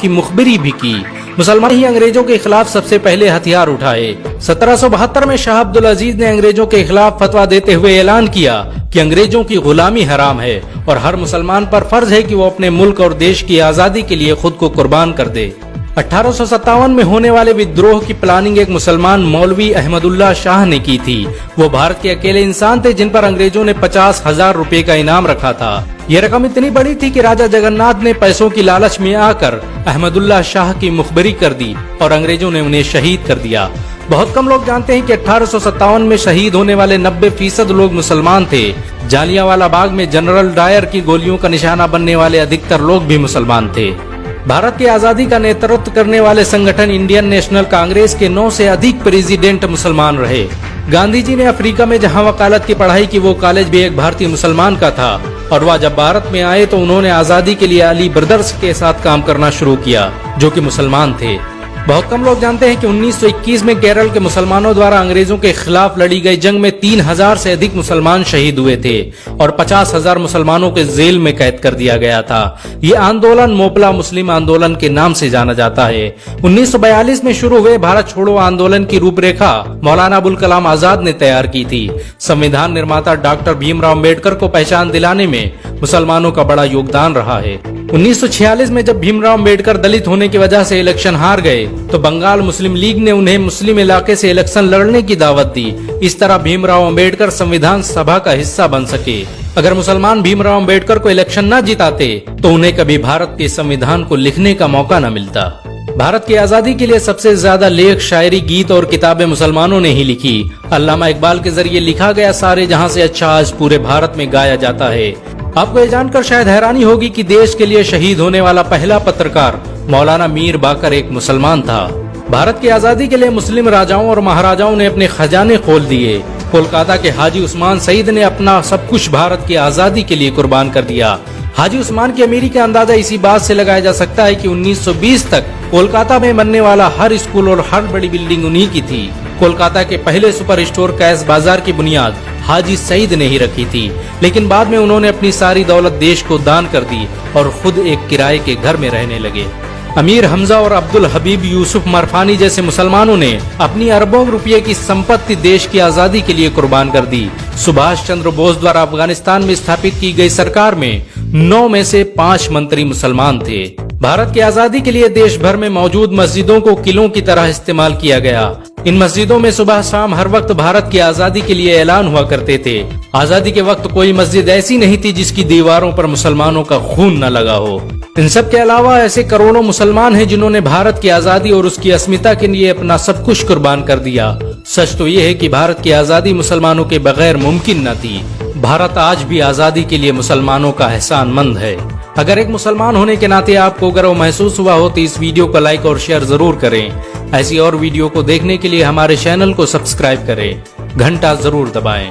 की मुखबिरी भी की। मुसलमान ही अंग्रेजों के खिलाफ सबसे पहले हथियार उठाए। 1772 में शाह अब्दुल अजीज ने अंग्रेजों के खिलाफ फतवा देते हुए ऐलान किया कि अंग्रेजों की गुलामी हराम है और हर मुसलमान पर फर्ज है कि वो अपने मुल्क और देश की आजादी के लिए खुद को कुर्बान कर दे। 1857 में होने वाले विद्रोह की प्लानिंग एक मुसलमान मौलवी अहमदुल्लाह शाह ने की थी। वो भारत के अकेले इंसान थे जिन पर अंग्रेजों ने 50,000 रुपए का इनाम रखा था। यह रकम इतनी बड़ी थी कि राजा जगन्नाथ ने पैसों की लालच में आकर अहमदुल्लाह शाह की मुखबिरी कर दी और अंग्रेजों ने उन्हें शहीद कर दिया। बहुत कम लोग जानते हैं कि 1857 में शहीद होने वाले 90% लोग मुसलमान थे। जालियांवाला बाग में जनरल डायर की गोलियों का निशाना बनने वाले अधिकतर लोग भी मुसलमान थे। भारत की आजादी का नेतृत्व करने वाले संगठन इंडियन नेशनल कांग्रेस के 9 से अधिक प्रेसिडेंट मुसलमान रहे। गांधी जी ने अफ्रीका में जहां वकालत की पढ़ाई की, वो कॉलेज भी एक भारतीय मुसलमान का था और वह जब भारत में आए तो उन्होंने आजादी के लिए अली ब्रदर्स के साथ काम करना शुरू किया जो कि मुसलमान थे। बहुत कम लोग जानते हैं कि 1921 में केरल के मुसलमानों द्वारा अंग्रेजों के खिलाफ लड़ी गई जंग में 3000 से अधिक मुसलमान शहीद हुए थे और 50,000 मुसलमानों के जेल में कैद कर दिया गया था। ये आंदोलन मोपला मुस्लिम आंदोलन के नाम से जाना जाता है। 1942 में शुरू हुए भारत छोड़ो आंदोलन की रूपरेखा मौलाना अबुल कलाम आजाद ने तैयार की थी। संविधान निर्माता डॉक्टर भीमराव अम्बेडकर को पहचान दिलाने में मुसलमानों का बड़ा योगदान रहा है। 1946 में जब भीमराव अम्बेडकर दलित होने की वजह से इलेक्शन हार गए तो बंगाल मुस्लिम लीग ने उन्हें मुस्लिम इलाके से इलेक्शन लड़ने की दावत दी। इस तरह भीमराव अम्बेडकर संविधान सभा का हिस्सा बन सके। अगर मुसलमान भीमराव अम्बेडकर को इलेक्शन न जिताते तो उन्हें कभी भारत के संविधान को लिखने का मौका न मिलता। भारत की आजादी के लिए सबसे ज्यादा लेख, शायरी, गीत और किताबें मुसलमानों ने ही लिखी। अल्लामा इकबाल के जरिए लिखा गया सारे जहां से अच्छा आज पूरे भारत में गाया जाता है। आपको ये जानकर शायद हैरानी होगी कि देश के लिए शहीद होने वाला पहला पत्रकार मौलाना मीर बाकर एक मुसलमान था। भारत की आजादी के लिए मुस्लिम राजाओं और महाराजाओं ने अपने खजाने खोल दिए। कोलकाता के हाजी उस्मान सईद ने अपना सब कुछ भारत की आजादी के लिए कुर्बान कर दिया। हाजी उस्मान की अमीरी का अंदाजा इसी बात से लगाया जा सकता है कि 1920 तक कोलकाता में बनने वाला हर स्कूल और हर बड़ी बिल्डिंग उन्हीं की थी। कोलकाता के पहले सुपर स्टोर कैश बाजार की बुनियाद हाजी सईद ने ही रखी थी, लेकिन बाद में उन्होंने अपनी सारी दौलत देश को दान कर दी और खुद एक किराए के घर में रहने लगे। अमीर हमजा और अब्दुल हबीब यूसुफ मरफानी जैसे मुसलमानों ने अपनी अरबों रुपये की संपत्ति देश की आजादी के लिए कुर्बान कर दी। सुभाष चंद्र बोस द्वारा अफगानिस्तान में स्थापित की गई सरकार में 9 में से 5 मंत्री मुसलमान थे। भारत की आजादी के लिए देश भर में मौजूद मस्जिदों को किलों की तरह इस्तेमाल किया गया। इन मस्जिदों में सुबह शाम हर वक्त भारत की आजादी के लिए ऐलान हुआ करते थे। आजादी के वक्त कोई मस्जिद ऐसी नहीं थी जिसकी दीवारों पर मुसलमानों का खून न लगा हो। इन सब के अलावा ऐसे करोड़ों मुसलमान हैं जिन्होंने भारत की आजादी और उसकी अस्मिता के लिए अपना सब कुछ कुर्बान कर दिया। सच तो ये है कि भारत की आजादी मुसलमानों के बगैर मुमकिन न थी। भारत आज भी आजादी के लिए मुसलमानों का एहसानमंद है। अगर एक मुसलमान होने के नाते आपको गर्व महसूस हुआ हो तो इस वीडियो को लाइक और शेयर जरूर करें। ऐसी और वीडियो को देखने के लिए हमारे चैनल को सब्सक्राइब करें, घंटा जरूर दबाएं।